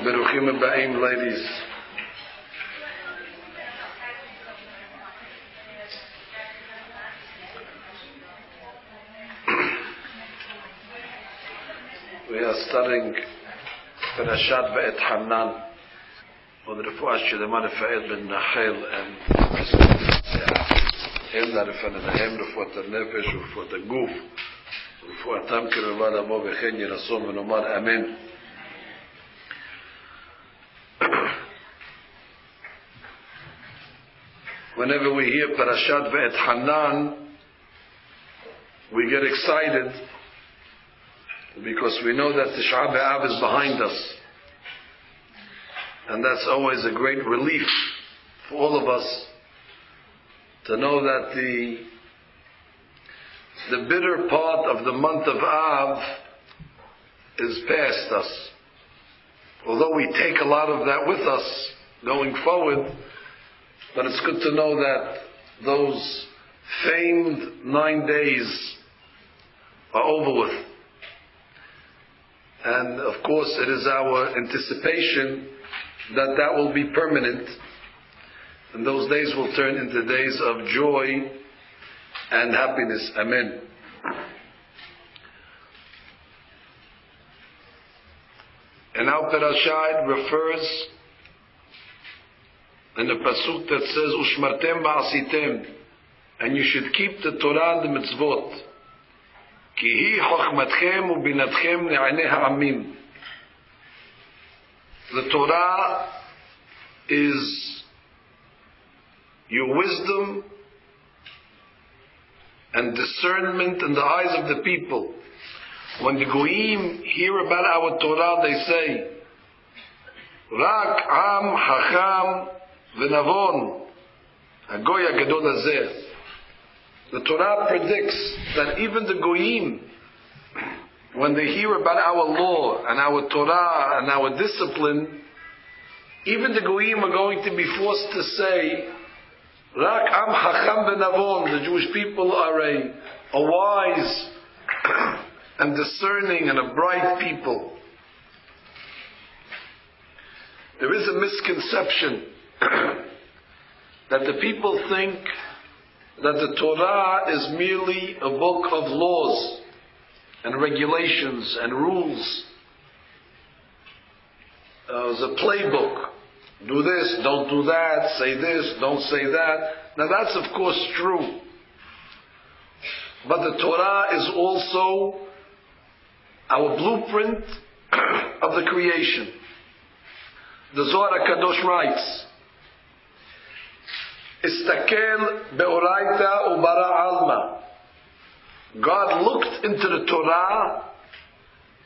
Beruchim Aba'im, ladies. We are studying Parashat Vaetchanan with Refuah Shleimah Fa'ed ben Nachel and Hem Narifan and Hem Refuat al-Nefesh Refuat al-Guf Refuat Tamkir Revad Amo V'chen Yerasom V'nomar Amen. Whenever we hear Parashat Vaetchanan, we get excited because we know that Tisha B'Av is behind us. And that's always a great relief for all of us to know that the bitter part of the month of Av is past us. Although we take a lot of that with us going forward, but it's good to know that those famed 9 days are over with. And of course it is our anticipation that that will be permanent, and those days will turn into days of joy and happiness. Amen. And our Parashat refers in the pasuk that says Ushmartem ba'asitem, and you should keep the Torah and the mitzvot. Ki hi chokhmatchem ubinatchem le'anei ha'amim. The Torah is your wisdom and discernment in the eyes of the people. When the Goyim hear about our Torah, they say, Rak am hacham v'navon hagoy hagadol hazeh. The Torah predicts that even the Goyim, when they hear about our law and our Torah and our discipline, even the Goyim are going to be forced to say, Rak am hacham v'navon. The Jewish people are a wise and discerning and a bright people. There is a misconception that the people think that the Torah is merely a book of laws and regulations and rules. It's a playbook. Do this, don't do that, say this, don't say that. Now that's of course true. But the Torah is also our blueprint of the creation. The Zohar HaKadosh writes, Istakel be'oraita ubara alma. God looked into the Torah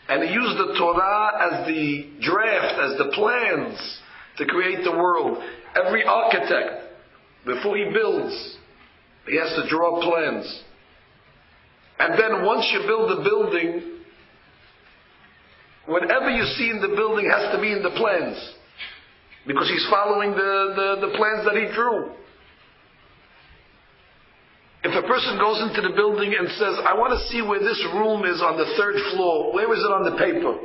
and He used the Torah as the draft, as the plans to create the world. Every architect, before he builds, he has to draw plans. And then once you build the building, whatever you see in the building has to be in the plans, because he's following the plans that he drew. If a person goes into the building and says, I want to see where this room is on the 3rd floor, where is it on the paper?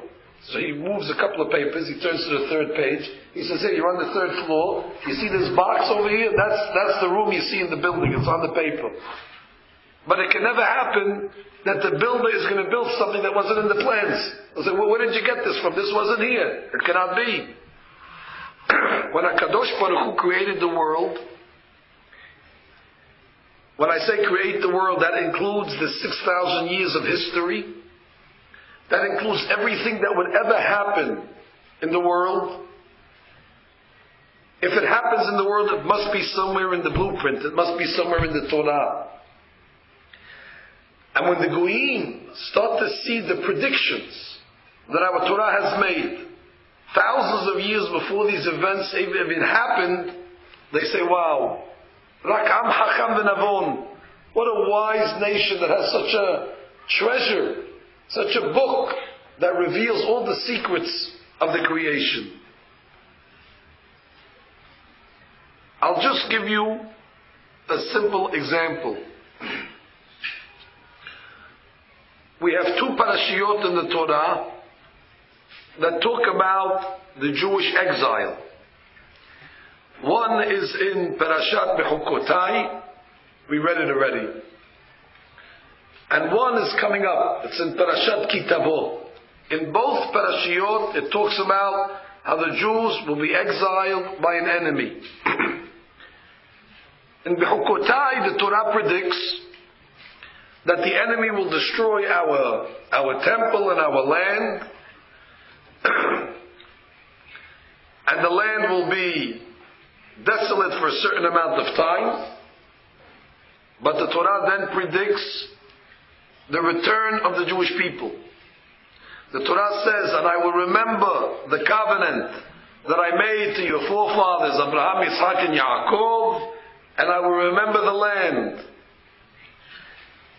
So he moves a couple of papers, he turns to the 3rd page, he says, hey, you're on the 3rd floor, you see this box over here? That's the room you see in the building, it's on the paper. But it can never happen that the builder is going to build something that wasn't in the plans. He'll say, well, where did you get this from? This wasn't here. It cannot be. When HaKadosh Baruch Hu created the world, when I say create the world, that includes the 6,000 years of history. That includes everything that would ever happen in the world. If it happens in the world, it must be somewhere in the blueprint. It must be somewhere in the Torah. And when the Goyim start to see the predictions that our Torah has made, thousands of years before these events even happened, they say, wow, Rakam Hacham V'Navon. What a wise nation that has such a treasure, such a book that reveals all the secrets of the creation. I'll just give you a simple example. We have 2 parashiyot in the Torah that talk about the Jewish exile. One is in Parashat Bechukotai. We read it already. And one is coming up. It's in Parashat Kitavo. In both parashiot, it talks about how the Jews will be exiled by an enemy. In Bechukotai, the Torah predicts that the enemy will destroy our temple and our land, and the land will be desolate for a certain amount of time. But the Torah then predicts the return of the Jewish people. The Torah says, and I will remember the covenant that I made to your forefathers, Abraham, Yitzhak, and Yaakov, and I will remember the land.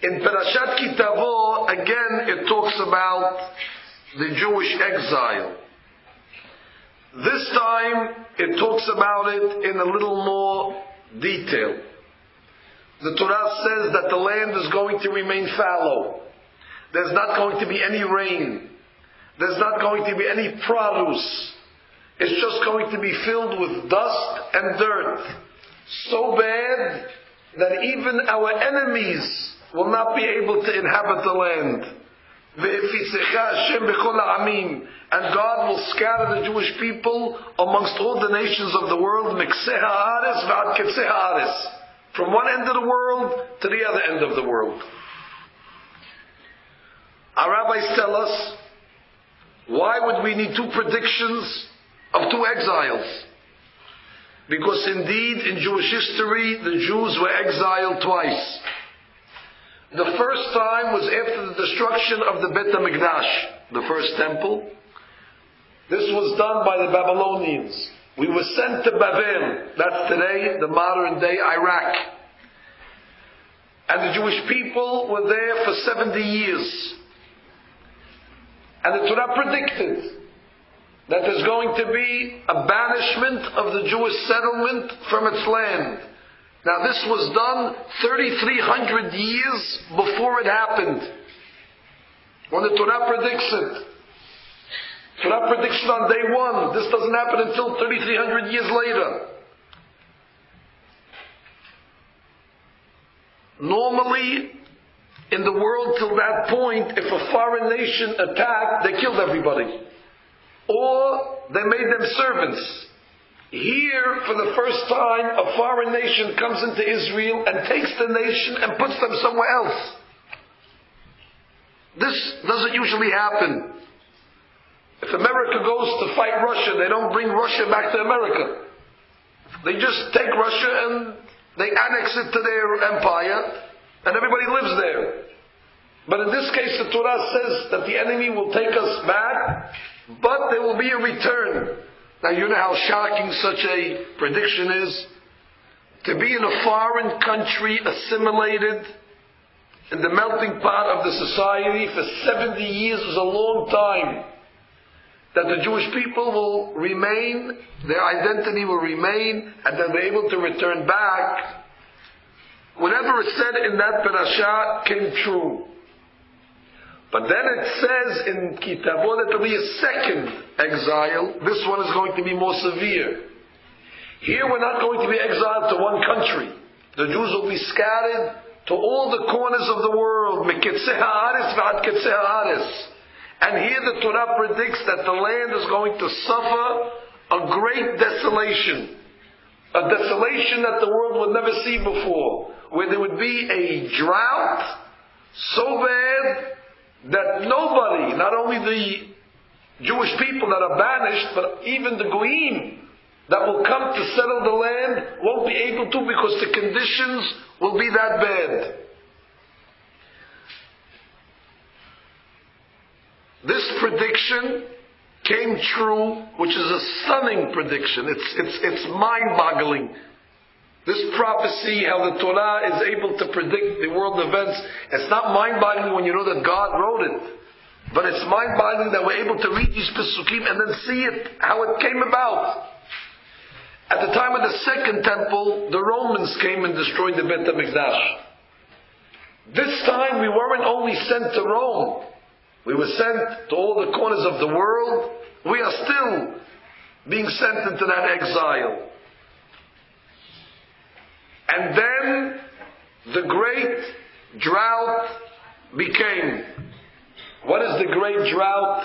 In Parashat Kitavo, again it talks about the Jewish exile. This time it talks about it in a little more detail. The Torah says that the land is going to remain fallow. There's not going to be any rain. There's not going to be any produce. It's just going to be filled with dust and dirt. So bad that even our enemies will not be able to inhabit the land. And God will scatter the Jewish people amongst all the nations of the world, from one end of the world to the other end of the world. Our rabbis tell us, why would we need two predictions of two exiles? Because indeed, in Jewish history, the Jews were exiled twice. The first time was after the destruction of the Bet HaMikdash, the first temple. This was done by the Babylonians. We were sent to Babel. That's today, the modern day Iraq. And the Jewish people were there for 70 years. And the Torah predicted that there's going to be a banishment of the Jewish settlement from its land. Now this was done 3,300 years before it happened. When the Torah predicts it. Torah predicts it on day one. This doesn't happen until 3,300 years later. Normally, in the world till that point, if a foreign nation attacked, they killed everybody. Or they made them servants. Here, for the first time, a foreign nation comes into Israel and takes the nation and puts them somewhere else. This doesn't usually happen. If America goes to fight Russia, they don't bring Russia back to America. They just take Russia and they annex it to their empire, and everybody lives there. But in this case, the Torah says that the enemy will take us back, but there will be a return. Now you know how shocking such a prediction is. To be in a foreign country, assimilated in the melting pot of the society for 70 years is a long time. That the Jewish people will remain, their identity will remain, and they'll be able to return back. Whatever is said in that parasha came true. But then it says in Kitavo that there will be a second exile. This one is going to be more severe. Here we're not going to be exiled to one country. The Jews will be scattered to all the corners of the world. And here the Torah predicts that the land is going to suffer a great desolation. A desolation that the world would never see before. Where there would be a drought so bad that nobody, not only the Jewish people that are banished, but even the Goyim that will come to settle the land won't be able to, because the conditions will be that bad. This prediction came true, which is a stunning prediction. It's mind-boggling. This prophecy, how the Torah is able to predict the world events, it's not mind-boggling when you know that God wrote it. But it's mind-boggling that we're able to read these Pesukim and then see it, how it came about. At the time of the second temple, the Romans came and destroyed the Bet HaMikdash. This time we weren't only sent to Rome. We were sent to all the corners of the world. We are still being sent into that exile. And then the great drought became. What is the great drought?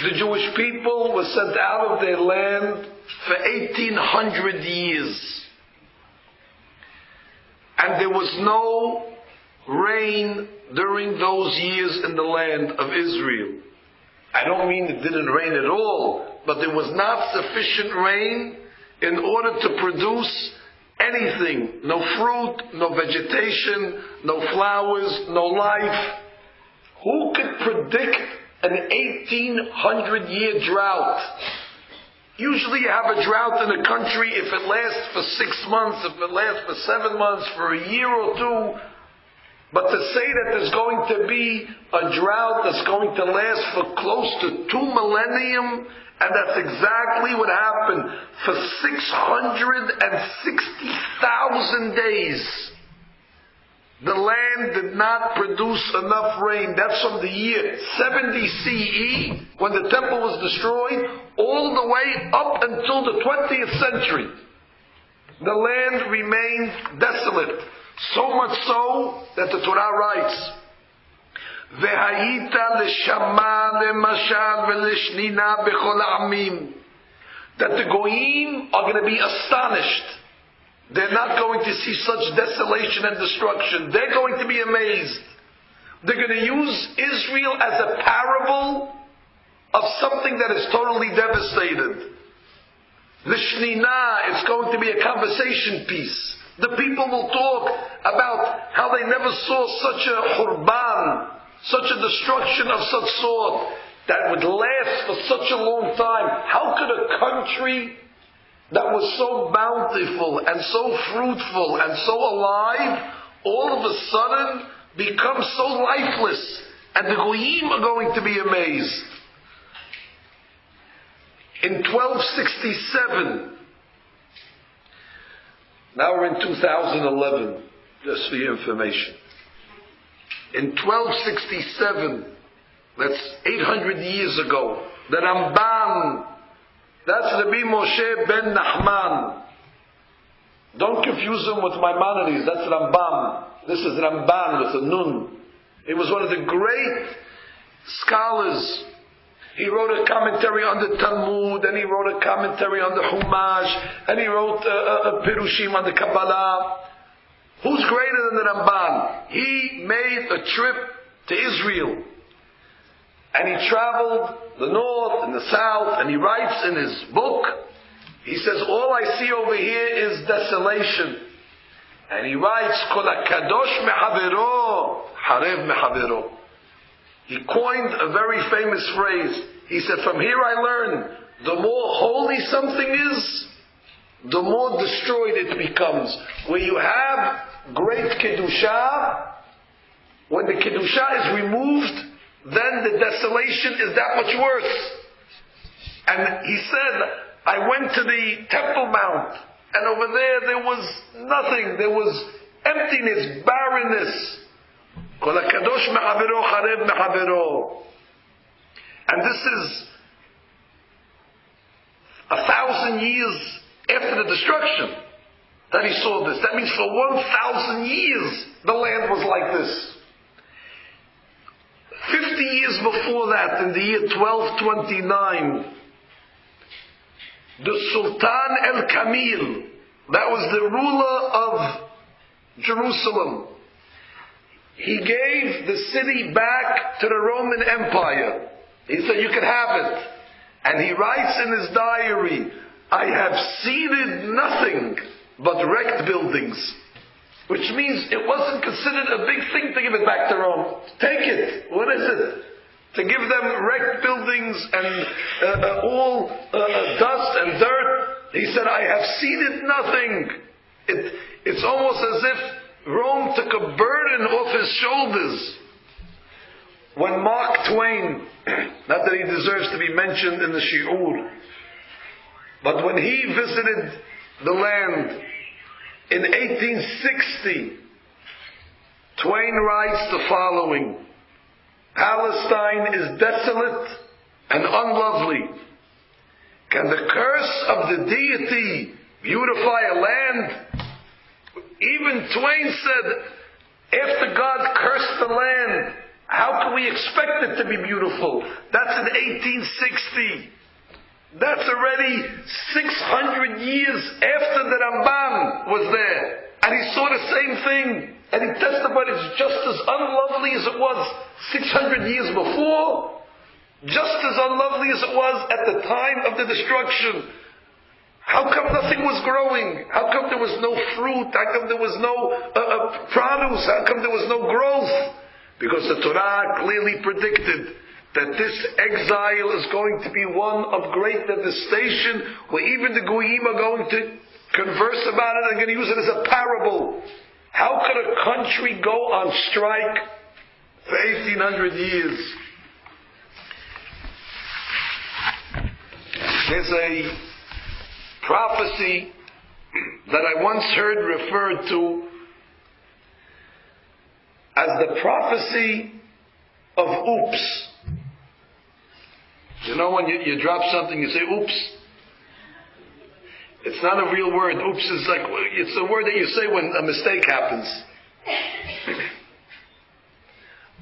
The Jewish people were sent out of their land for 1800 years. And there was no rain during those years in the land of Israel. I don't mean it didn't rain at all, but there was not sufficient rain in order to produce anything. No fruit, no vegetation, no flowers, no life. Who could predict an 1800-year drought? Usually you have a drought in a country if it lasts for 6 months, if it lasts for 7 months, for a year or two. But to say that there's going to be a drought that's going to last for close to 2 millennium, and that's exactly what happened. For 660,000 days, the land did not produce enough rain. That's from the year 70 CE, when the temple was destroyed, all the way up until the 20th century. The land remained desolate. So much so that the Torah writes, "Ve'hayita l'shama le'mashal ve'lishnina b'chol ha'amim," that the goyim are going to be astonished. They're not going to see such desolation and destruction. They're going to be amazed. They're going to use Israel as a parable of something that is totally devastated. Lishnina, it's going to be a conversation piece. The people will talk about how they never saw such a khurban, such a destruction of such sort that would last for such a long time. How could a country that was so bountiful and so fruitful and so alive all of a sudden become so lifeless? And the goyim are going to be amazed. In 1267, now we're in 2011, just for your information. In 1267, that's 800 years ago, the Ramban, that's Rabbi Moshe ben Nachman. Don't confuse him with Maimonides, that's Rambam. This is Ramban with a nun. He was one of the great scholars. He wrote a commentary on the Talmud, and he wrote a commentary on the Chumash, and he wrote a Pirushim on the Kabbalah. Who's greater than the Ramban? He made a trip to Israel. And he traveled the north and the south, and he writes in his book, he says, all I see over here is desolation. And he writes, Kol HaKadosh mehavero, harev mehavero. He coined a very famous phrase. He said, from here I learn, the more holy something is, the more destroyed it becomes. Where you have great Kedusha, when the Kedusha is removed, then the desolation is that much worse. And he said, I went to the Temple Mount, and over there was nothing. There was emptiness, barrenness. And this is 1,000 years after the destruction that he saw this. That means for 1,000 years the land was like this. 50 years before that, in the year 1229, the Sultan el-Kamil, that was the ruler of Jerusalem, he gave the city back to the Roman Empire. He said, you can have it. And he writes in his diary, I have seeded nothing but wrecked buildings. Which means it wasn't considered a big thing to give it back to Rome. Take it. What is it? To give them wrecked buildings and all dust and dirt. He said, I have seeded nothing. It's almost as if Rome took a burden off his shoulders. When Mark Twain, not that he deserves to be mentioned in the Shi'ur, but when he visited the land in 1860 Twain writes the following: Palestine is desolate and unlovely. Can the curse of the deity beautify a land? Even Twain said, after God cursed the land, how can we expect it to be beautiful? That's in 1860. That's already 600 years after the Rambam was there. And he saw the same thing. And he testified it's just as unlovely as it was 600 years before. Just as unlovely as it was at the time of the destruction. How come nothing was growing? How come there was no fruit? How come there was no produce? How come there was no growth? Because the Torah clearly predicted that this exile is going to be one of great devastation, where even the Goyim are going to converse about it and going to use it as a parable. How could a country go on strike for 1800 years? There's a prophecy that I once heard referred to as the prophecy of oops. You know when you drop something, you say oops? It's not a real word. Oops is like, it's a word that you say when a mistake happens.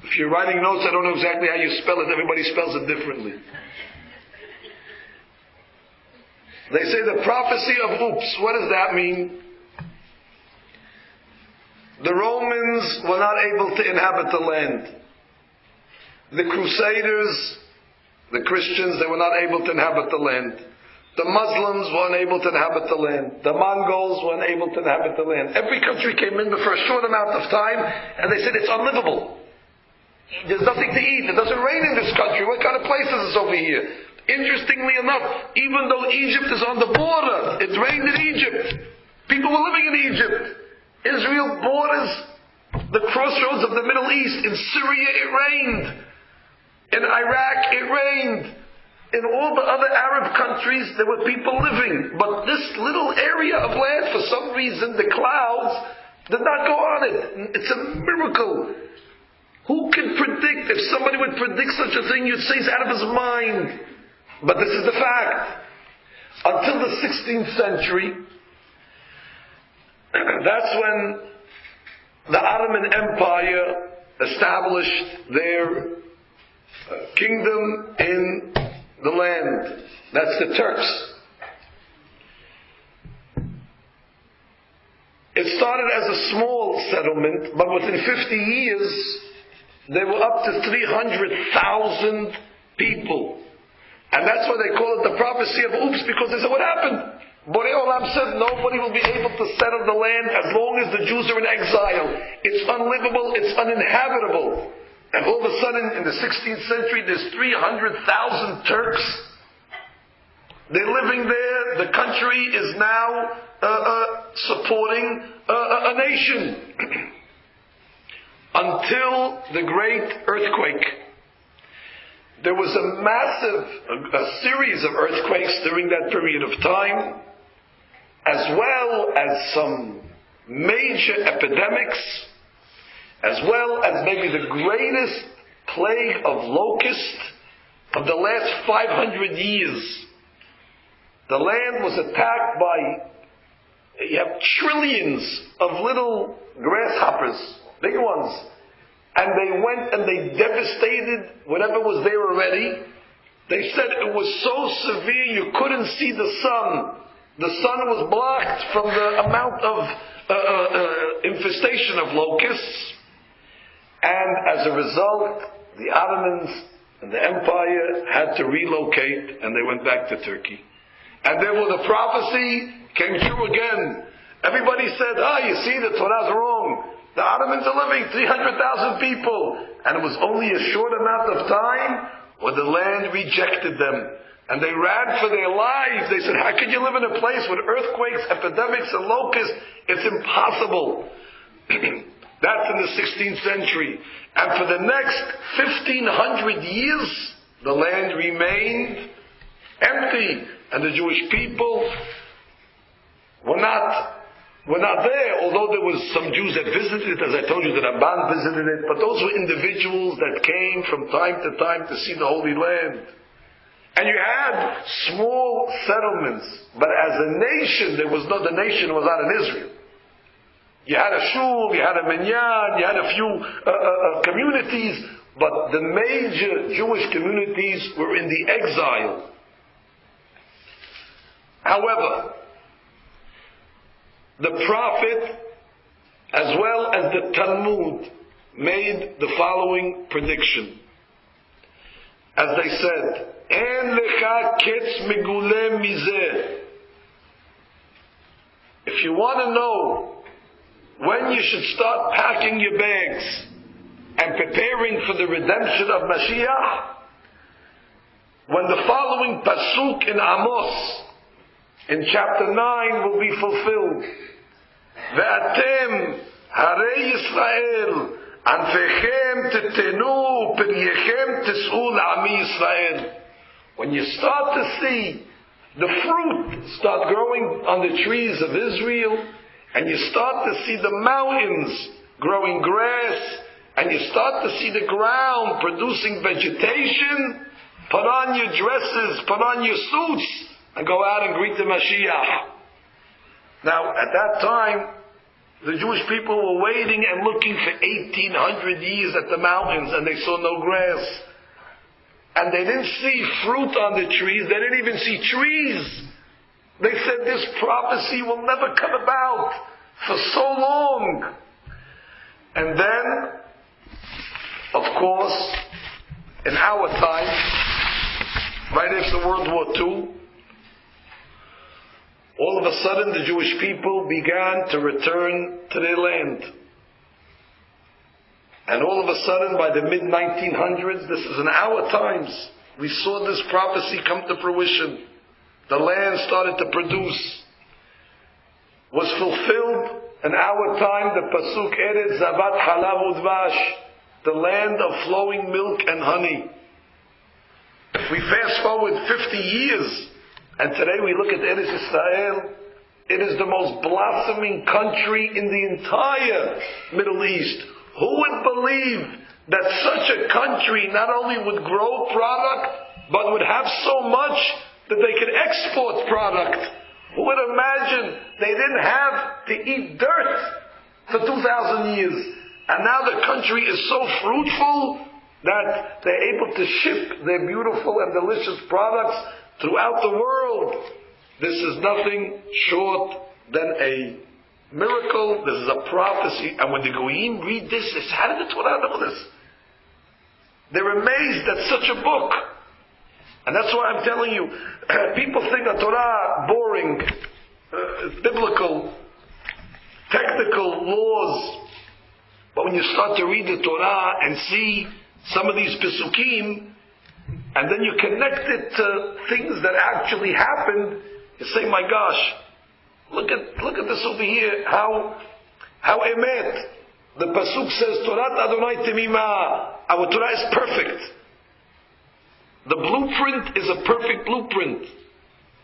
If you're writing notes, I don't know exactly how you spell it. Everybody spells it differently. They say the prophecy of oops. What does that mean? The Romans were not able to inhabit the land. The Crusaders, the Christians, they were not able to inhabit the land. The Muslims were unable to inhabit the land. The Mongols were unable to inhabit the land. Every country came in for a short amount of time, and they said it's unlivable. There's nothing to eat. It doesn't rain in this country. What kind of place is this over here? Interestingly enough, even though Egypt is on the border, it rained in Egypt. People were living in Egypt. Israel borders the crossroads of the Middle East. In Syria it rained. In Iraq it rained. In all the other Arab countries there were people living. But this little area of land, for some reason, the clouds did not go on it. It's a miracle. Who can predict? If somebody would predict such a thing, you'd say he's out of his mind. But this is the fact. Until the 16th century, that's when the Ottoman Empire established their kingdom in the land. That's the Turks. It started as a small settlement, but within 50 years, they were up to 300,000 people. And that's why they call it the prophecy of oops, because they said, what happened? Borei Olam said nobody will be able to settle the land as long as the Jews are in exile. It's unlivable, it's uninhabitable. And all of a sudden, in the 16th century, there's 300,000 Turks. They're living there. The country is now supporting a nation. Until the great earthquake. There was a series of earthquakes during that period of time, as well as some major epidemics, as well as maybe the greatest plague of locusts of the last 500 years. The land was attacked by, you have trillions of little grasshoppers, big ones. And they went and they devastated whatever was there already. They said it was so severe you couldn't see the sun. The sun was blocked from the amount of infestation of locusts. And as a result, the Ottomans and the empire had to relocate, and they went back to Turkey. And therefore the prophecy came true again. Everybody said, you see, the Torah's wrong. The Ottomans are living 300,000 people. And it was only a short amount of time where the land rejected them. And they ran for their lives. They said, how can you live in a place with earthquakes, epidemics, and locusts? It's impossible. That's in the 16th century. And for the next 1,500 years, the land remained empty. And the Jewish people were not were not there, although there was some Jews that visited it, as I told you, the Rabban visited it, but those were individuals that came from time to time to see the Holy Land. And you had small settlements, but as a nation, the nation was not in Israel. You had a shul, you had a minyan, you had a few communities, but the major Jewish communities were in the exile. However, the prophet, as well as the Talmud, made the following prediction. As they said, En lecha ketz megule mizeh. If you want to know when you should start packing your bags and preparing for the redemption of Mashiach, when the following pasuk in Amos, in chapter 9, will be fulfilled. Ve'atem harei Yisrael anfechem tetenu peryechem tes'u la'ami Yisrael. When you start to see the fruit start growing on the trees of Israel, and you start to see the mountains growing grass, and you start to see the ground producing vegetation, put on your dresses, put on your suits, and go out and greet the Mashiach. Now, at that time, the Jewish people were waiting and looking for 1800 years at the mountains, and they saw no grass. And they didn't see fruit on the trees, they didn't even see trees. They said this prophecy will never come about for so long. And then, of course, in our time, right after World War II, all of a sudden the Jewish people began to return to their land. And all of a sudden, by the mid-1900s, this is in our times, we saw this prophecy come to fruition. The land started to produce. Was fulfilled in our time, the pasuk Eretz Zavat Halav Udvash, the land of flowing milk and honey. If we fast forward 50 years, and today we look at Eretz Israel, it is the most blossoming country in the entire Middle East. Who would believe that such a country not only would grow product, but would have so much that they could export product? Who would imagine they didn't have to eat dirt for 2,000 years? And now the country is so fruitful that they're able to ship their beautiful and delicious products throughout the world. This is nothing short than a miracle. This is a prophecy. And when the Goyim read this, they say, how did the Torah know this? They're amazed at such a book. And that's why I'm telling you, people think the Torah boring, biblical, technical laws. But when you start to read the Torah and see some of these Pesukim, and then you connect it to things that actually happened, you say, my gosh, look at this over here, how emet. The pasuk says, Torah Adonai Temima. Our Torah is perfect. The blueprint is a perfect blueprint.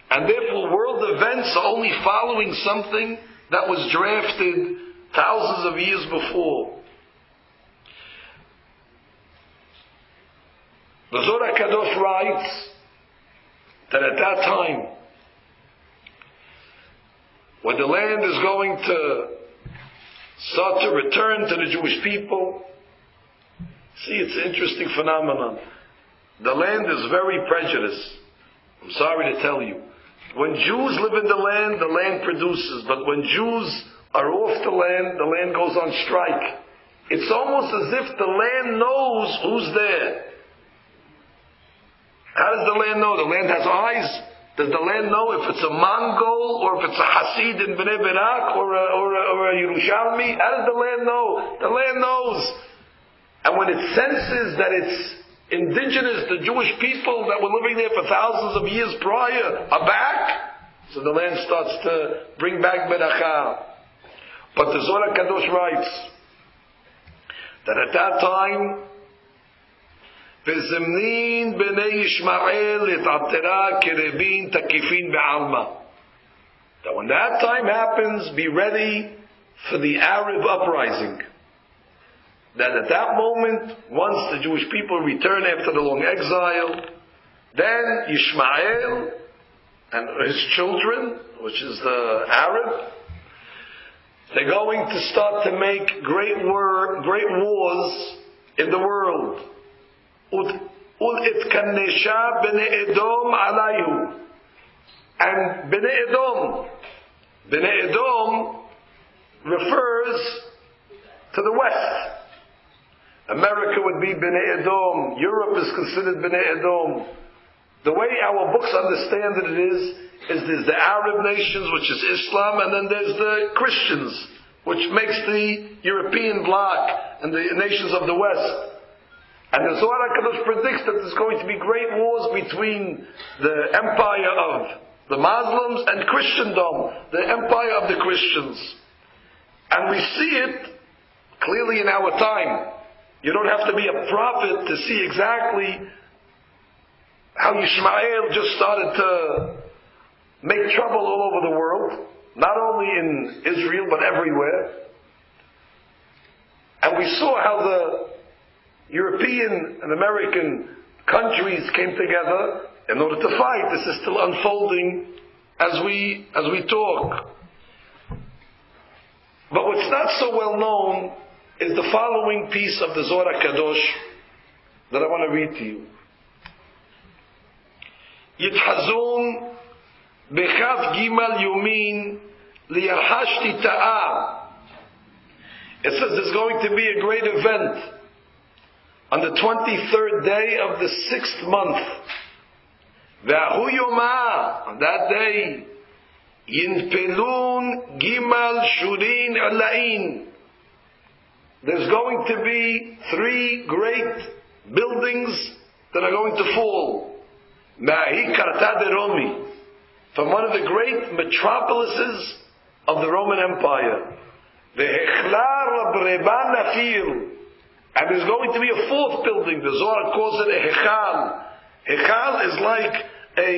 And therefore world events are only following something that was drafted thousands of years before. The Zohar Kadosh writes that at that time, when the land is going to start to return to the Jewish people, see, it's an interesting phenomenon. The land is very prejudiced. I'm sorry to tell you. When Jews live in the land produces. But when Jews are off the land goes on strike. It's almost as if the land knows who's there. How does the land know? The land has eyes. Does the land know if it's a Mongol or if it's a Hasid in Bnei Brak or a Yerushalmi? How does the land know? The land knows. And when it senses that it's indigenous, the Jewish people that were living there for thousands of years prior are back, so the land starts to bring back Beracha. But the Zohar Kadosh writes that at that time, וזמנין בני ישמעאל את עטרה כרבין תקיפין בעלמא. that when that time happens, be ready for the Arab uprising. That at that moment, once the Jewish people return after the long exile, then Ishmael and his children, which is the Arab, they're going to start to make great wars in the world. And Bnei Edom refers to the West. America would be Bnei Edom. Europe is considered Bnei Edom. The way our books understand it is there's the Arab nations, which is Islam, and then there's the Christians, which makes the European bloc and the nations of the West. And the Zohar HaKadosh predicts that there's going to be great wars between the empire of the Muslims and Christendom, the empire of the Christians. And we see it clearly in our time. You don't have to be a prophet to see exactly how Ishmael just started to make trouble all over the world, not only in Israel but everywhere. And we saw how the European and American countries came together in order to fight. This is still unfolding as we talk. But what's not so well known is the following piece of the Zohar HaKadosh that I want to read to you. Yitchazun b'chav gimal yumin liyarhashti ta'ah. It says there's going to be a great event on the 23rd day of the 6th month. Ve'ahu yomah, on that day, yinpelun gimal shurin ala'in. There's going to be 3 great buildings that are going to fall. Ma'hi karta de Romi, from one of the great metropolises of the Roman Empire. Ve'echlar Rabbi nafir. And there's going to be a 4th building. The Zohar calls it a hechal. Hechal is like a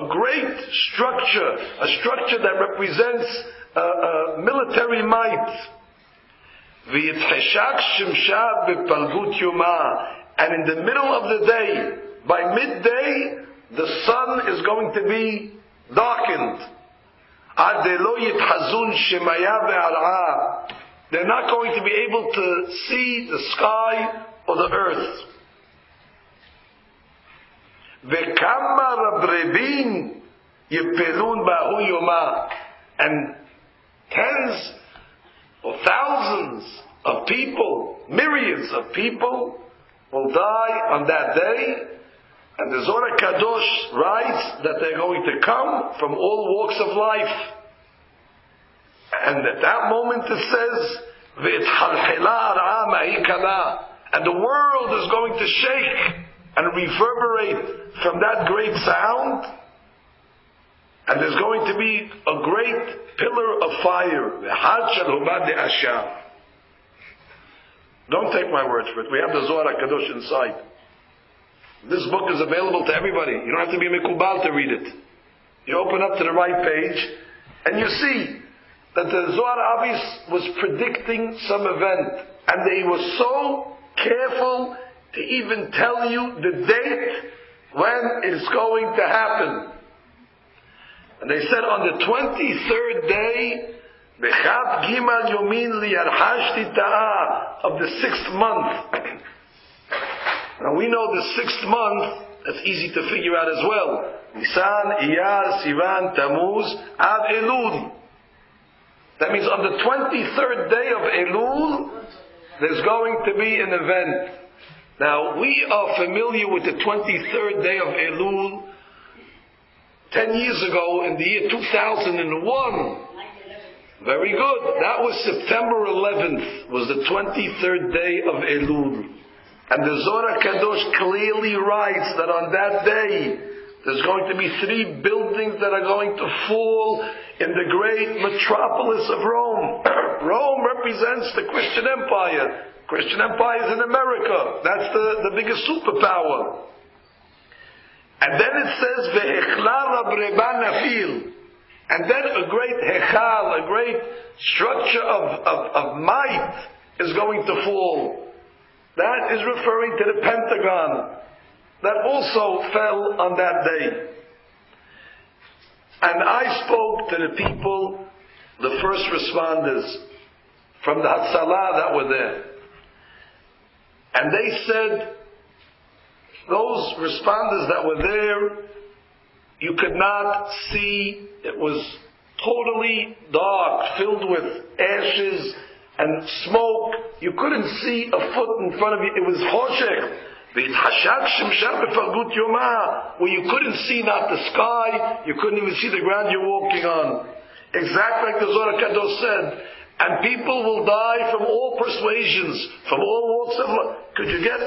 great structure, a structure that represents military might. V'yitcheshak shimsha b'palgut yoma. And in the middle of the day, by midday, the sun is going to be darkened. Ad lo yitchazun shemaya ve'ar'a. They're not going to be able to see the sky or the earth. V'kama rabrebin yipelun ba'hu yoma. And tens or thousands of people, myriads of people, will die on that day. And the Zohar HaKadosh writes that they're going to come from all walks of life. And at that moment it says, and the world is going to shake and reverberate from that great sound. And there's going to be a great pillar of fire. Don't take my word for it. We have the Zohar HaKadosh inside. This book is available to everybody. You don't have to be a mikubal to read it. You open up to the right page and you see that the Zohar Avis was predicting some event, and they were so careful to even tell you the date when it's going to happen. And they said on the 23rd day, B'chav Gimal Yomin Liyarhashti Ta'ah, of the 6th month. Now we know the 6th month, that's easy to figure out as well. Nisan, Iyar, Sivan, Tammuz, Av Elul. That means on the 23rd day of Elul, there's going to be an event. Now, we are familiar with the 23rd day of Elul 10 years ago in the year 2001. Very good. That was September 11th, was the 23rd day of Elul. And the Zohar HaKadosh clearly writes that on that day, there's going to be 3 buildings that are going to fall in the great metropolis of Rome. Rome represents the Christian Empire. Christian Empire is in America. That's the biggest superpower. And then it says, Ve'echlar Rabbi nafil. And then a great hechal, a great structure of might is going to fall. That is referring to the Pentagon that also fell on that day. And I spoke to the people, the first responders from the Hatzalah that were there. And they said, those responders that were there, you could not see, it was totally dark, filled with ashes and smoke. You couldn't see a foot in front of you. It was choshech. Where you couldn't see not the sky, you couldn't even see the ground you're walking on. Exactly like the Zohar Kadosh said. And people will die from all persuasions, from all walks of life. Could you get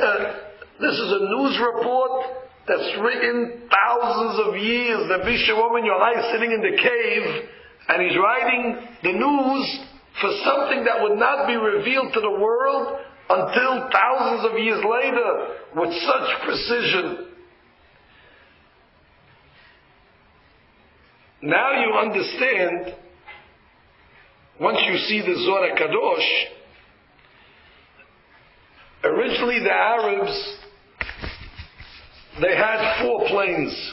this is a news report that's written thousands of years. The Visha woman Yochai is sitting in the cave, and he's writing the news for something that would not be revealed to the world until thousands of years later, with such precision. Now you understand, once you see the Zohar Kadosh, originally the Arabs, they had 4 planes.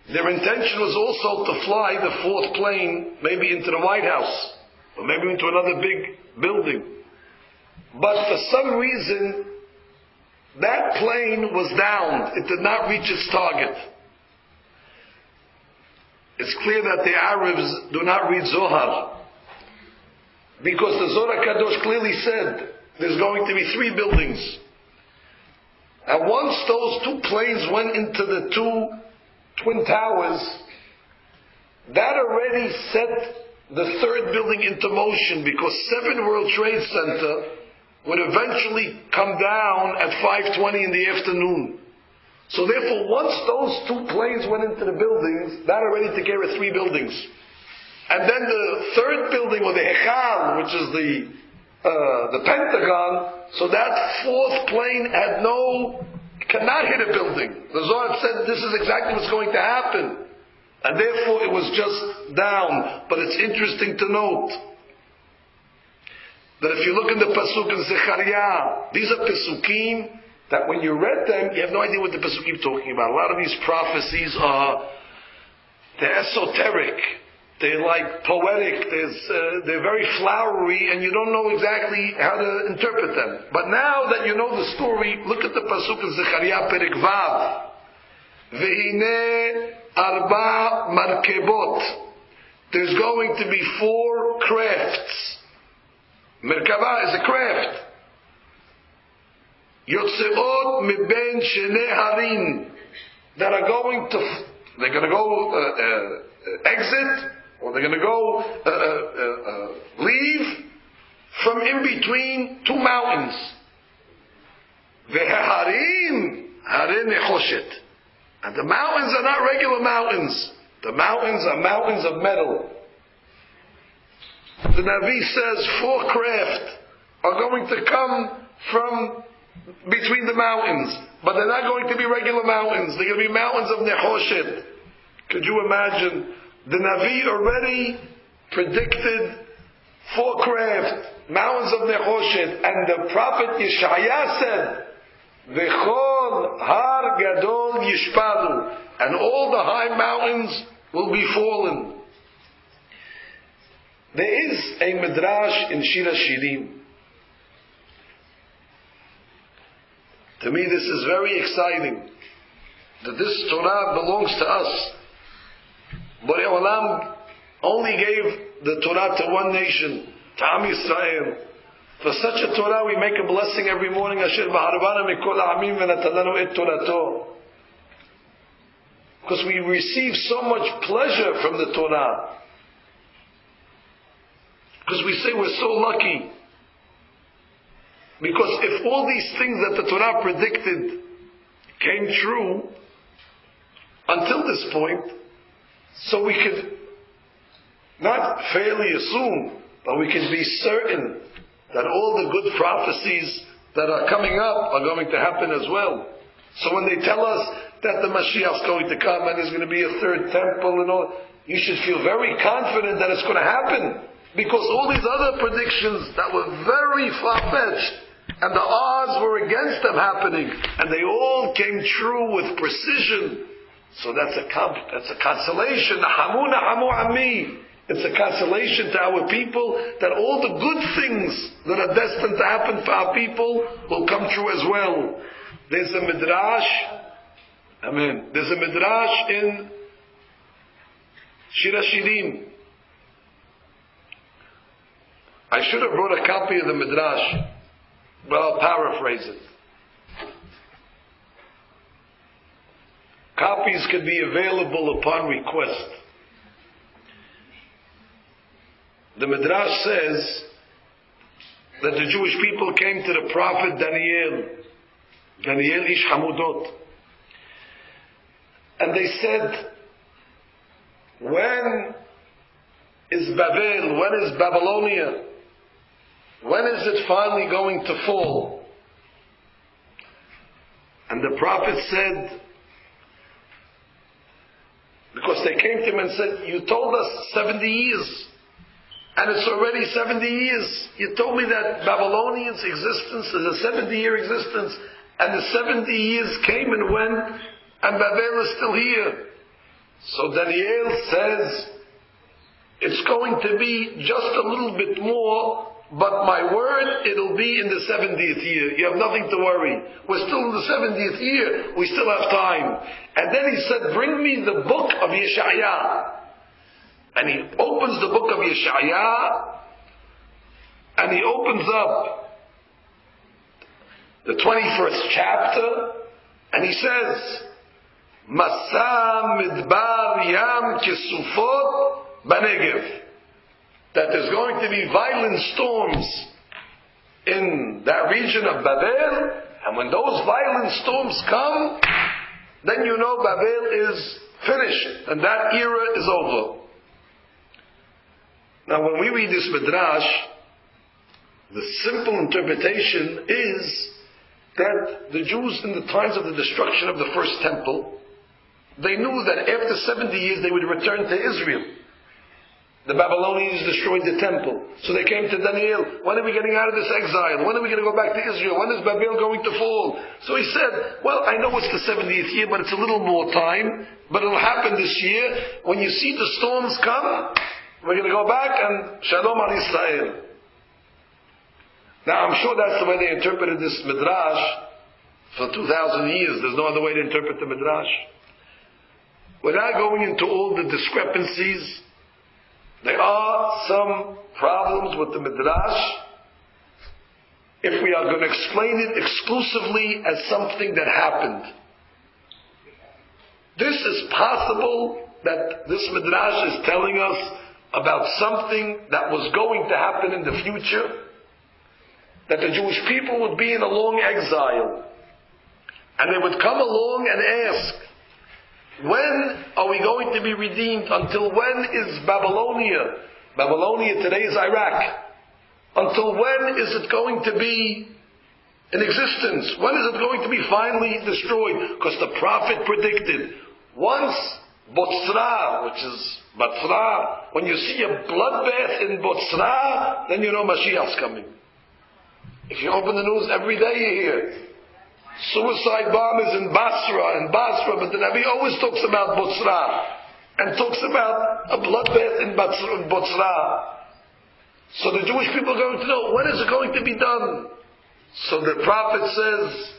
Their intention was also to fly the 4th plane maybe into the White House, or maybe into another big building. But for some reason, that plane was downed. It did not reach its target. It's clear that the Arabs do not read Zohar, because the Zohar Kadosh clearly said there's going to be 3 buildings. And once those 2 planes went into the 2 twin towers, that already set the 3rd building into motion, because 7 World Trade Center would eventually come down at 5:20 in the afternoon. So therefore, once those 2 planes went into the buildings, that already took care of 3 buildings. And then the 3rd building, or the Hechal, which is the Pentagon, so that 4th plane cannot hit a building. The Zohar said this is exactly what's going to happen. And therefore it was just down. But it's interesting to note that if you look in the Pasuk in Zechariah, these are Pesukim that when you read them, you have no idea what the Pesukim are talking about. A lot of these prophecies they're esoteric. They're like poetic. They're very flowery, and you don't know exactly how to interpret them. But now that you know the story, look at the Pasuk in Zechariah Perek Vav. Ve'hineh arba markebot. There's going to be 4 crafts. Merkava is a craft. Yotzeot meben shenei harim. They're going to go exit, or they're going to go leave from in between 2 mountains. Ve'harim harim nechoshet. And the mountains are not regular mountains. The mountains are mountains of metal. The Navi says 4 craft are going to come from between the mountains, but they're not going to be regular mountains. They're going to be mountains of Nechoshet. Could you imagine? The Navi already predicted 4 craft, mountains of Nechoshet, and the prophet Yeshaya said, V'chol har gadol yishpadu, and all the high mountains will be fallen. There is a midrash in Shir HaShirim. To me this is very exciting, that this Torah belongs to us. Borei Olam only gave the Torah to one nation, to Am Yisrael. For such a Torah we make a blessing every morning, Asher b'harvana mikol ha'amim v'natalanu et Torato. Because we receive so much pleasure from the Torah. Because we say we're so lucky. Because if all these things that the Torah predicted came true until this point, so we could not fairly assume, but we can be certain that all the good prophecies that are coming up are going to happen as well. So when they tell us that the Mashiach is going to come and there's going to be a third temple and all. You should feel very confident that it's going to happen. Because all these other predictions that were very far-fetched and the odds were against them happening, and they all came true with precision. So that's a consolation. It's a consolation to our people that all the good things that are destined to happen for our people will come true as well. There's a midrash. Amen. There's a midrash in Shir HaShirim. I should have brought a copy of the midrash, but I'll paraphrase it. Copies could be available upon request. The midrash says that the Jewish people came to the prophet Daniel Ish Hamudot, and they said, when is Babel, when is Babylonia, when is it finally going to fall? And the prophet said, because they came to him and said, you told us 70 years, and it's already 70 years. You told me that Babylonians' existence is a 70-year existence, and the 70 years came and went, and Babel is still here. So Daniel says, it's going to be just a little bit more, but my word, it'll be in the 70th year. You have nothing to worry. We're still in the 70th year. We still have time. And then he said, bring me the book of Yeshaya. And he opens the book of Yeshaya, and he opens up the 21st chapter, and he says, Masa midbar yam kesufot banegev. That there's going to be violent storms in that region of Babel, and when those violent storms come, then you know Babel is finished, and that era is over. Now when we read this midrash, the simple interpretation is that the Jews in the times of the destruction of the first temple, they knew that after 70 years they would return to Israel. The Babylonians destroyed the temple. So they came to Daniel, when are we getting out of this exile? When are we going to go back to Israel? When is Babel going to fall? So he said, well, I know it's the 70th year, but it's a little more time, but it'll happen this year. When you see the storms come, we're going to go back and Shalom al Israel. Now I'm sure that's the way they interpreted this midrash for 2,000 years. There's no other way to interpret the midrash. Without going into all the discrepancies, there are some problems with the midrash if we are going to explain it exclusively as something that happened. This is possible that this midrash is telling us about something that was going to happen in the future, that the Jewish people would be in a long exile, and they would come along and ask, when are we going to be redeemed? Until when is Babylonia? Babylonia today is Iraq. Until when is it going to be in existence? When is it going to be finally destroyed? Because the prophet predicted, once Botzra, which is Batra, when you see a bloodbath in Botzra, then you know Mashiach's coming. If you open the news every day you hear suicide bombers in Basra, but the Rabbi always talks about Botzra, and talks about a bloodbath in Botzra. So the Jewish people are going to know, when is it going to be done? So the prophet says,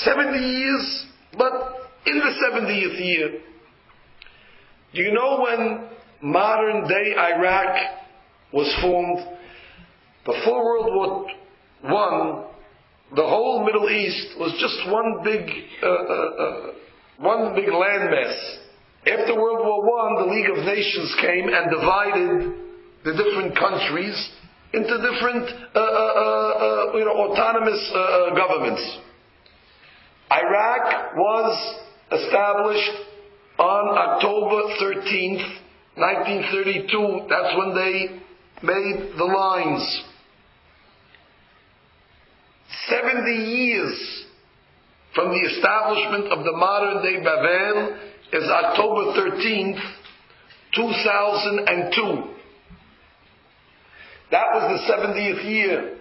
70 years, but in the 70th year. Do you know when modern day Iraq was formed? Before World War I, the whole Middle East was just one big landmass. After World War I, the League of Nations came and divided the different countries into different autonomous governments. Iraq was established on October 13th, 1932. That's when they made the lines. 70 years from the establishment of the modern day Babel is October 13th, 2002. That was the 70th year.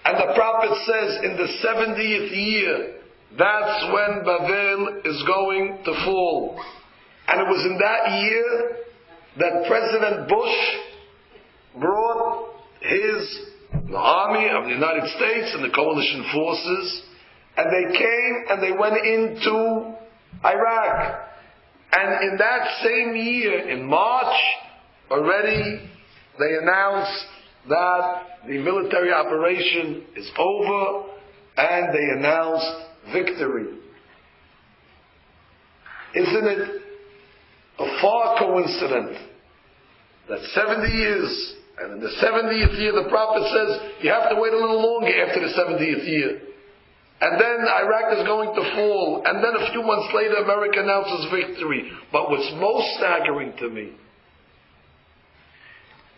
And the prophet says in the 70th year, that's when Babel is going to fall. And it was in that year that President Bush brought the army of the United States and the coalition forces, and they came and they went into Iraq. And in that same year, in March, already they announced that the military operation is over, and they announced victory. Isn't it a far coincidence that 70 years, and in the 70th year the prophet says you have to wait a little longer after the 70th year, and then Iraq is going to fall, and then a few months later America announces victory. But what's most staggering to me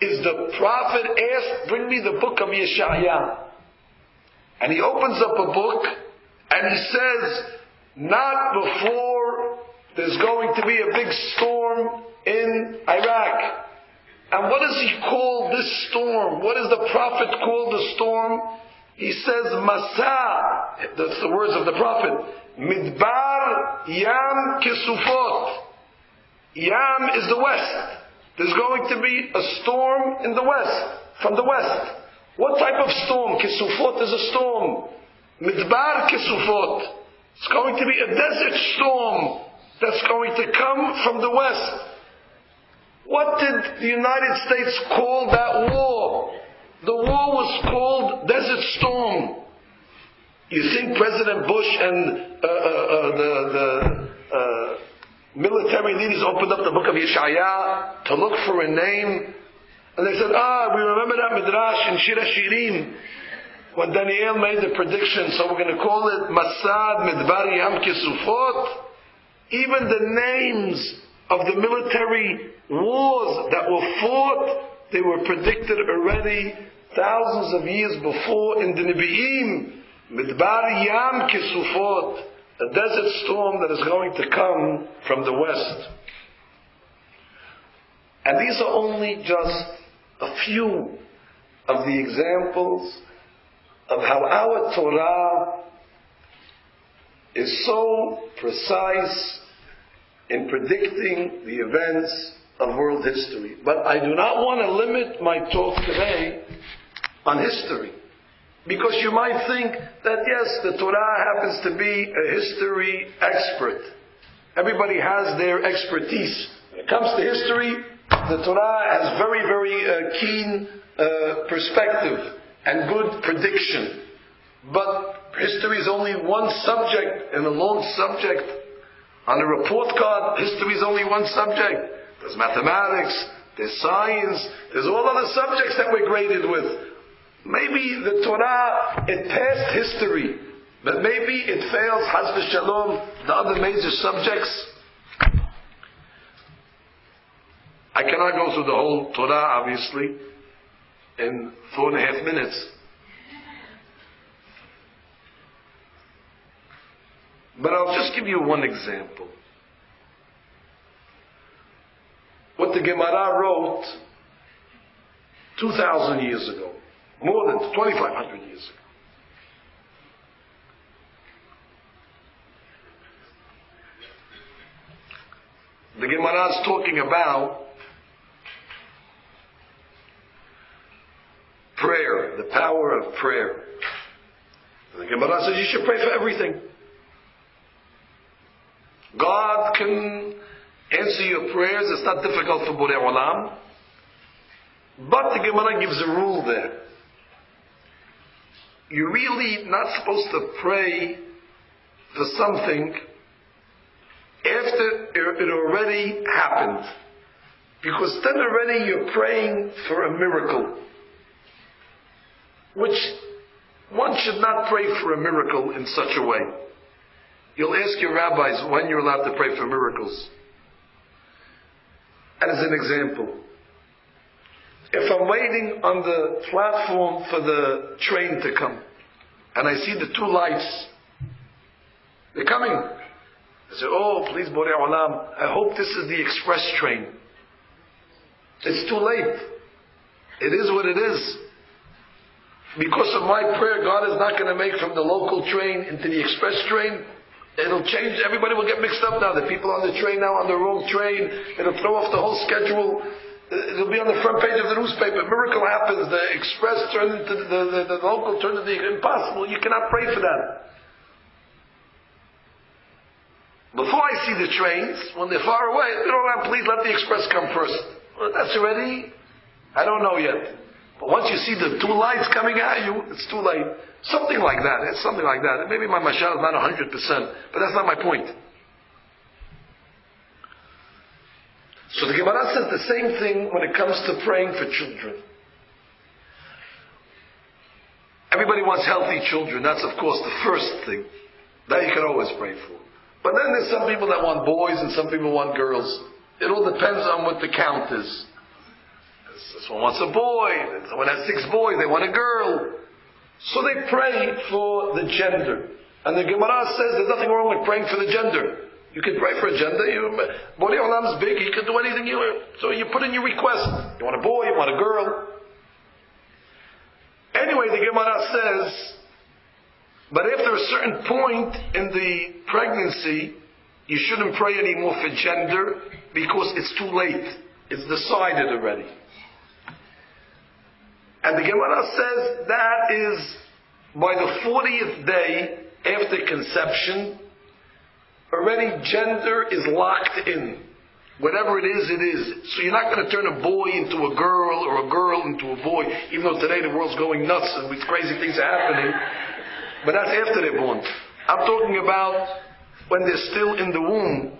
is the prophet asked, bring me the book of Yeshaya. And he opens up a book and he says, not before there's going to be a big storm in Iraq. And what does he call this storm? What does the prophet call the storm? He says, Masa, that's the words of the prophet, Midbar Yam Kisufot. Yam is the west. There's going to be a storm in the west, from the west. What type of storm? Kisufot is a storm. Midbar Kisufot. It's going to be a desert storm that's going to come from the west. What did the United States call that war? The war was called Desert Storm. You think President Bush and the military leaders opened up the book of Yeshaya to look for a name? And they said, we remember that Midrash in Shir HaShirim when Daniel made the prediction, so we're going to call it Masad Midbar Yam Kisufot. Even the names of the military wars that were fought, they were predicted already thousands of years before in the Nebi'im. Midbar Yam Kisufot, a desert storm that is going to come from the west. And these are only just a few of the examples of how our Torah is so precise in predicting the events of world history. But I do not want to limit my talk today on history. Because you might think that yes, the Torah happens to be a history expert. Everybody has their expertise. When it comes to history, the Torah has very, very keen perspective and good prediction. But history is only one subject, and a long subject. On a report card, history is only one subject. There's mathematics, there's science, there's all other subjects that we're graded with. Maybe the Torah, it passed history, but maybe it fails, Chas v'Shalom, the other major subjects. I cannot go through the whole Torah, obviously, in 4.5 minutes. But I'll just give you one example. What the Gemara wrote 2,000 years ago. More than 2,500 years ago. The Gemara is talking about prayer, the power of prayer. The Gemara says you should pray for everything. God can answer your prayers. It's not difficult for Borei Olam. But the Gemara gives a rule there. You're really not supposed to pray for something after it already happened. Because then already you're praying for a miracle. Which one should not pray for a miracle in such a way. You'll ask your rabbis when you're allowed to pray for miracles. And as an example, if I'm waiting on the platform for the train to come, and I see the two lights, They're coming. I say, oh, please, Borei Olam, I hope this is the express train. It's too late. It is what it is. Because of my prayer, God is not going to make from the local train into the express train. It'll change. Everybody will get mixed up now. The people on the train now on the wrong train. It'll throw off the whole schedule. It'll be on the front page of the newspaper. Miracle happens. The express turned into the local turned into the impossible. You cannot pray for that. Before I see the trains, when they're far away, please let the express come first. Well, that's already, I don't know yet. But once you see the two lights coming at you, it's too late. Something like that. It's something like that. Maybe my mashal is not 100%, but that's not my point. So the Gemara says the same thing when it comes to praying for children. Everybody wants healthy children. That's, of course, the first thing. That you can always pray for. But then there's some people that want boys and some people want girls. It all depends on what the count is. This one wants a boy, someone has 6 boys, they want a girl. So they pray for the gender. And the Gemara says there's nothing wrong with praying for the gender. You can pray for a gender. Borei Olam is big, he can do anything you want. So you put in your request. You want a boy, you want a girl. Anyway, the Gemara says, but after a certain point in the pregnancy, you shouldn't pray anymore for gender because it's too late. It's decided already. And the Gemara says that is by the 40th day after conception, already gender is locked in. Whatever it is, it is. So you're not going to turn a boy into a girl or a girl into a boy, even though today the world's going nuts and with crazy things are happening. But that's after they're born. I'm talking about when they're still in the womb.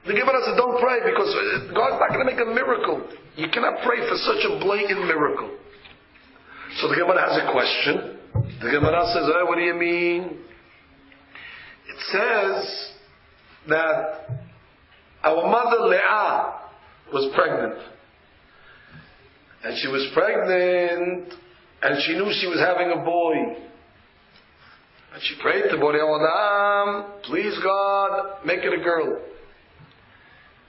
The Gemara says, don't pray because God's not going to make a miracle. You cannot pray for such a blatant miracle. So the Gemara has a question. The Gemara says, oh, what do you mean? It says that our mother Leah was pregnant. And she was pregnant and she knew she was having a boy. And she prayed to Borei Olam, please God, make it a girl.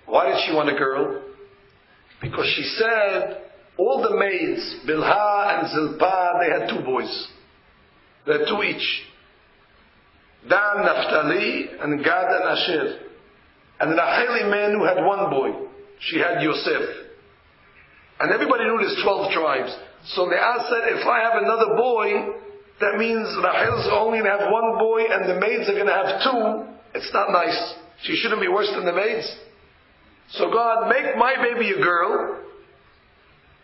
Why did she want a girl? Because she said all the maids, Bilhah and Zilpah, they had 2 boys. They had 2 each. Dan, Naphtali, and Gad and Asher. And Rachel Menu had 1 boy. She had Yosef. And everybody knew there's 12 tribes. So Leah said, if I have another boy, that means Rachel's only going to have 1 boy and the maids are going to have 2. It's not nice. She shouldn't be worse than the maids. So God, make my baby a girl,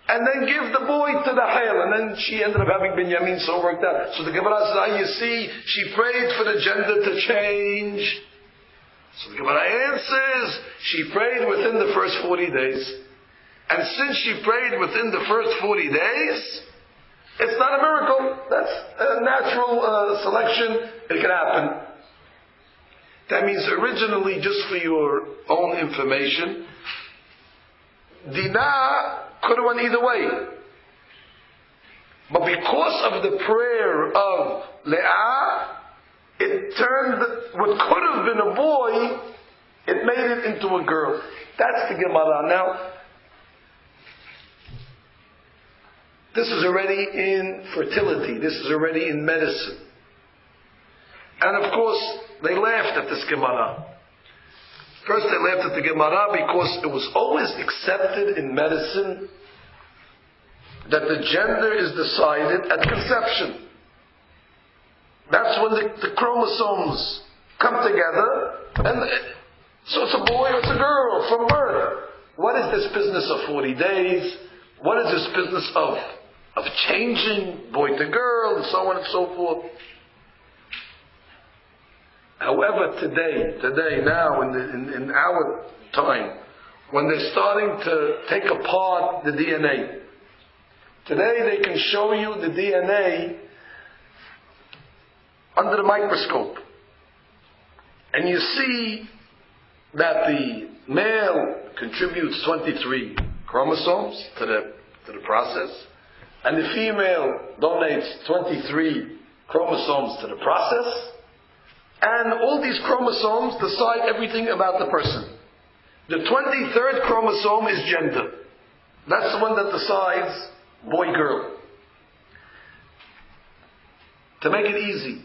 and then give the boy to Rachel. And then she ended up having Binyamin, so it worked out. So the Gemara says, you see, she prayed for the gender to change. So the Gemara answers, she prayed within the first 40 days. And since she prayed within the first 40 days, it's not a miracle. That's a natural selection. It can happen. That means originally, just for your own information, Dinah could have went either way. But because of the prayer of Leah, it turned what could have been a boy, it made it into a girl. That's the Gemara. Now, this is already in fertility. This is already in medicine. And of course, they laughed at this Gemara. First they laughed at the Gemara because it was always accepted in medicine that the gender is decided at conception. That's when the chromosomes come together, and so it's a boy or it's a girl from birth. What is this business of 40 days? What is this business of changing boy to girl and so on and so forth? However, today, now, in our time, when they're starting to take apart the DNA, today they can show you the DNA under the microscope. And you see that the male contributes 23 chromosomes to the process, and the female donates 23 chromosomes to the process. And all these chromosomes decide everything about the person. The 23rd chromosome is gender. That's the one that decides boy-girl. To make it easy,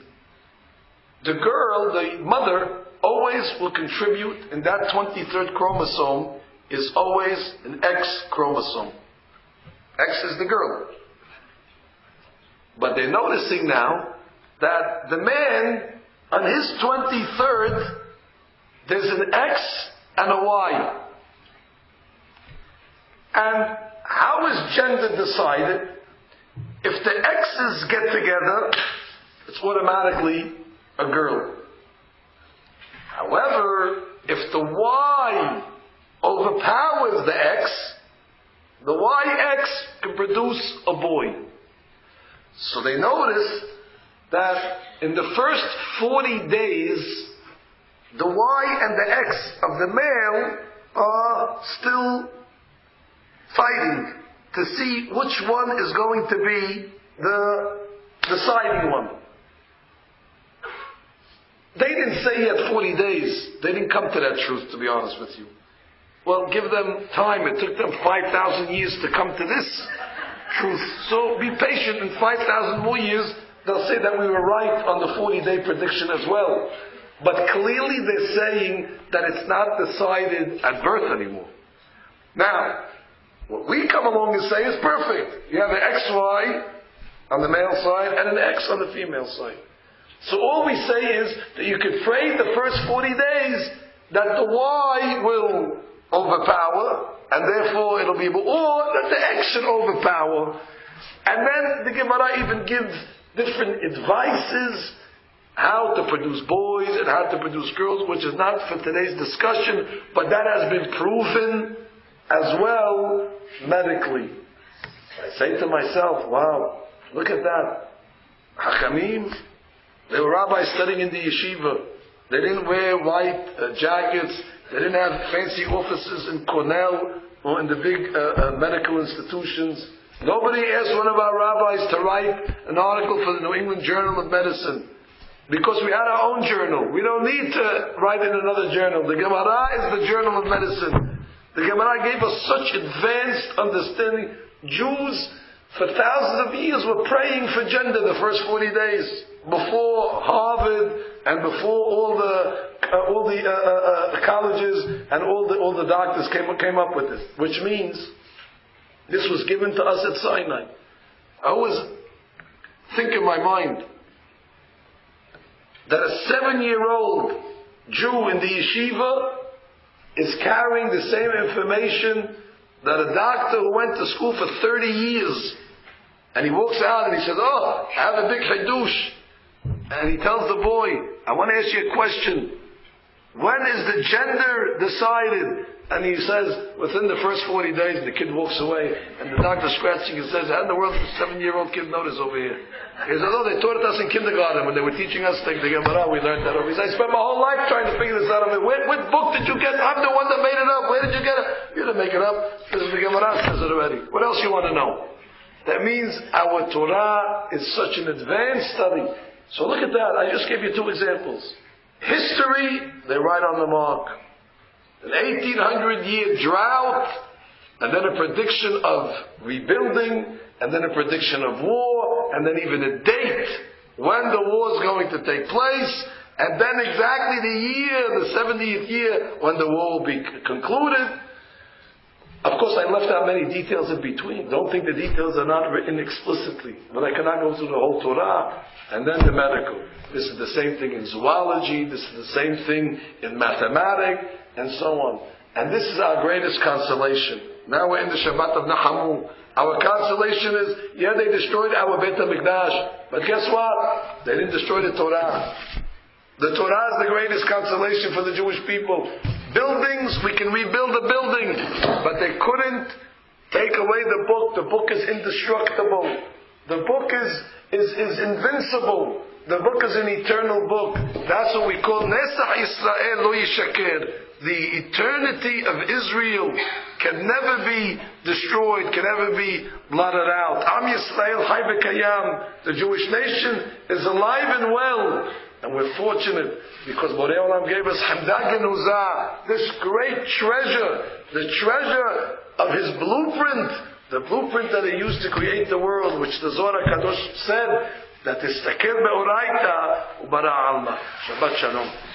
the girl, the mother, always will contribute, and that 23rd chromosome is always an X chromosome. X is the girl. But they're noticing now that the man, on his 23rd, there's an X and a Y. And how is gender decided? If the X's get together, it's automatically a girl. However, if the Y overpowers the X, the YX can produce a boy. So they noticed that in the first 40 days, the Y and the X of the male are still fighting to see which one is going to be the deciding one. They didn't say he had 40 days. They didn't come to that truth, to be honest with you. Well, give them time. It took them 5,000 years to come to this truth. So be patient. In 5,000 more years, they'll say that we were right on the 40-day prediction as well. But clearly they're saying that it's not decided at birth anymore. Now, what we come along and say is perfect. You have an XY on the male side and an X on the female side. So all we say is that you could pray the first 40 days that the Y will overpower, and therefore it'll be, or that the X should overpower. And then the Gemara even gives different advices how to produce boys and how to produce girls, which is not for today's discussion, but that has been proven as well medically. I say to myself, wow, look at that. Hachamim, they were rabbis studying in the yeshiva. They didn't wear white jackets. They didn't have fancy offices in Cornell or in the big medical institutions. Nobody asked one of our rabbis to write an article for the New England Journal of Medicine, because we had our own journal. We don't need to write in another journal. The Gemara is the journal of medicine. The Gemara gave us such advanced understanding. Jews, for thousands of years, were praying for gender the first 40 days, before Harvard and before all the colleges and all the doctors came up with this. Which means this was given to us at Sinai. I always think in my mind that a 7-year-old Jew in the yeshiva is carrying the same information that a doctor who went to school for 30 years, and he walks out and he says, oh, I have a big chidush. And he tells the boy, I want to ask you a question. When is the gender decided? And he says, within the first 40 days, the kid walks away, and the doctor scratching and says, how in the world does a 7-year-old kid know this over here? He says, oh, they taught it us in kindergarten when they were teaching us the Gemara. We learned that over. He says, I spent my whole life trying to figure this out. What book did you get? I'm the one that made it up. Where did you get it? You didn't make it up. This is the Gemara says it already. What else you want to know? That means our Torah is such an advanced study. So look at that. I just gave you 2 examples. History, they're right on the mark. An 1800-year drought, and then a prediction of rebuilding, and then a prediction of war, and then even a date when the war is going to take place, and then exactly the year, the 70th year, when the war will be concluded. Of course, I left out many details in between. Don't think the details are not written explicitly. But I cannot go through the whole Torah. And then the medical. This is the same thing in zoology. This is the same thing in mathematics, and so on. And this is our greatest consolation. Now we're in the Shabbat of Nahamu. Our consolation is, yeah, they destroyed our Beit HaMikdash. But guess what? They didn't destroy the Torah. The Torah is the greatest consolation for the Jewish people. Buildings, we can rebuild a building, but they couldn't take away the book. The book is indestructible. The book is invincible. The book is an eternal book. That's what we call Nesach Yisrael Lo Yishaker. The eternity of Israel can never be destroyed, can never be blotted out. Am Yisrael Chai V'Kayam. The Jewish nation is alive and well. And we're fortunate because Borei Olam gave us Hamdah Genuzah, this great treasure, the treasure of his blueprint, the blueprint that he used to create the world, which the Zohar HaKadosh said, that is Takel Be'oraita Ubara Alma. Shabbat Shalom.